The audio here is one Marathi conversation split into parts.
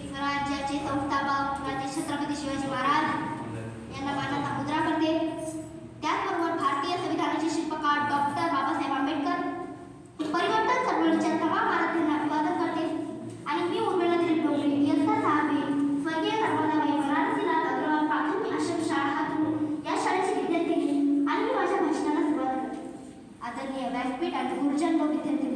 स्वराज्याचे संस्थापक राजे छत्रपती शिवाजी महाराज यांना मानाचा मुद्रा करते. त्याचबरोबर भारतीय संविधानाचे शिल्पकार डॉक्टर बाबासाहेब आंबेडकर परिवर्तन चळवळीच्या तमाम आराध्यांना अभिवादन करते. आणि मी उर्मिला डोंगरे इयत्ता 6वी स्वर्गीय नर्मदाबाई बनारसीला अग्रवाल प्राथमिक आश्रम शाळा हातून या शाळेची विद्यार्थी आणि मी माझ्या भाषणाला सुरुवात करते. आदरणीय व्यासपीठ आणि गुरुजन व विद्यार्थी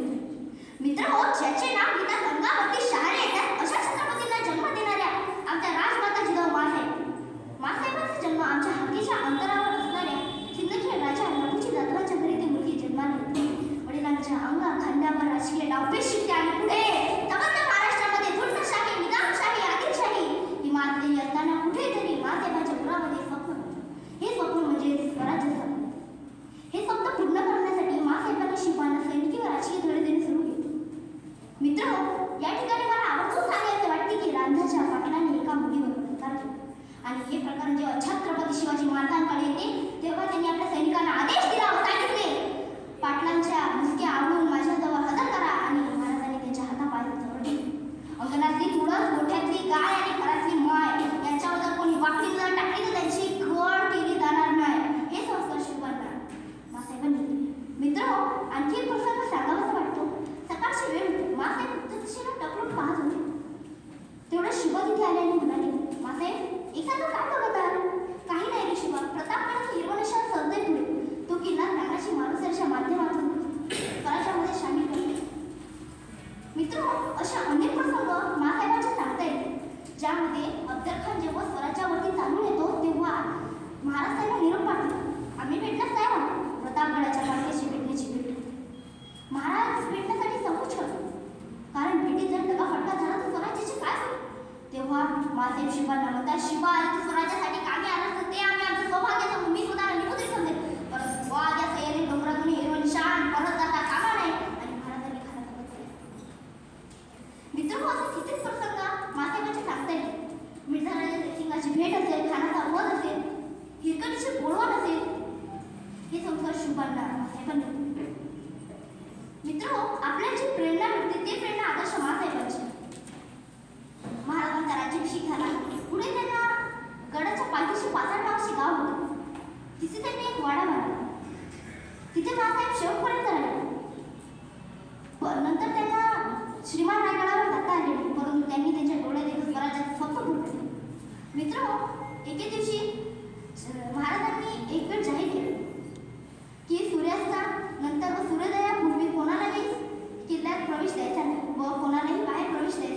मित्र, ज्याचे नाव घेता गंगावरती शहारे येतात अशा छत्रपतींना जन्म देणाऱ्या आमच्या राजमाता जिजाऊ माँसाहेबांचा जन्म आमच्या हातीच्या अंतरावर असणाऱ्या सिंदखेड राजा लघुजी जाधवांच्या घरी ती मुलगी जन्माला येते. वडिलांच्या खांद्यावर राजकीय डावपेच शिकते आणि पुढे तबंद महाराष्ट्रामध्ये झुंडशाही, निजामशाही, आदिलशाही ही माजलेली असताना कुठेतरी माँसाहेबांच्या घरामध्ये स्वप्न होतं. हे स्वप्न म्हणजे स्वराज्य स्थापना. हे स्वप्न पूर्ण करण्यासाठी माँसाहेबांनी शिपांना सैनिकी व राजकीय धडे देणे सुरू केले. मित्र, या ठिकाणी मला आवर्जून सांगायचे वाटते की रांधाच्या पाटलाने एका मुलीवर बलात्कार केला आणि हे प्रकरण जेव्हा छत्रपती शिवाजी महाराजांकडे येते तेव्हा त्यांनी आपल्या सैनिकांना आदेश दिला व सांगितले, पाटलांच्या मुसक्या आवळून माझ्याजवळ हजर करा. आणि महाराजांनी त्यांच्या हातापायात जवळ दिली. अंगणातली तुळस, गोठ्यातली गाय आणि घरातली माय यांच्यावर जर कोणी वाकडी जर टाकली तर त्यांची घड केली जाणार नाही. हे संस्कार शिकवणार माँसाहेबांनी दिले. मित्र, आणखी एक प्रसंग सांगावासा वाटतो. सकाळची वेळ होती. माँसाहेब उत्तर दिशेला टकलून पाहत होते. तेवढं शिवा तिथे आले आणि म्हणाले, माँसाहेब एखादं काय बघत आहात? काही नाही रे शिवा, प्रतापगडाचा हिरवा निशाण सरतोय पुढे. तो किल्ला नानाची माणूसरच्या माध्यमातून स्वराज्यामध्ये सामील करते. मित्र, अशा अनेक प्रसंग माँसाहेबांच्या सांगता येते ज्यामध्ये अफजलखान जेव्हा स्वराज्यावरती चालून येतो तेव्हा महाराज त्यांना निरोप पाठवतो. आम्ही भेटलाच नाही म्हणतो. प्रतापगडाच्या पाठीशी भेटण्याची भेट. महाराज भेटण्यासाठी संकोच करतो, कारण भेटीत जर दगा फटका झाला तर स्वराज्याचे काय होईल? तेव्हा माँसाहेब शिवांना म्हणतात, शिवा इथे स्वराज्यासाठी कामी आलं तर ते आम्ही आमचं सौभाग्याचं मी सुद्धा निमंत्रित समजेल, परंतु वाघ या सह्याने डोंगरातून हिरवं निशाण परत जाता कामा नाही. आणि महाराजांनी खाना ताब्यात केला. मित्र, असं कितीच प्रसंग माँसाहेबांचे सांगता येईल. मिर्झा राजा जयसिंगाची भेट असेल, खानाचा वध असेल, हिरकणीची बोलवण असेल, हे संस्कार शिवांना माँसाहेबांनी. मित्र, आपल्याला जी प्रेरणा मिळते ते प्रेरणा आदर्श माँसाहेबांची. महाराजांचा राज्याभिषेक झाला. पुढे त्यांना गडाच्या पाठीशी पाचाड नावाचे गाव होते. तिथे त्यांनी एक वाडा बांधला. तिथे माँसाहेब शेवटपर्यंत राहिले. नंतर त्यांना श्रीमान रायगडावर जाता आले, परंतु त्यांनी त्यांच्या डोळ्यात एक स्वराज्याचं स्वप्न फुटले. मित्र, एके दिवशी महाराजांनी एक वेळ जाहीर केलं की सूर्यास्ता नंतर व सूर्योदयापूर्वी कोणालाही किल्ल्यात प्रवेश द्यायचा नाही व कोणालाही बाहेर प्रवेश द्यायचा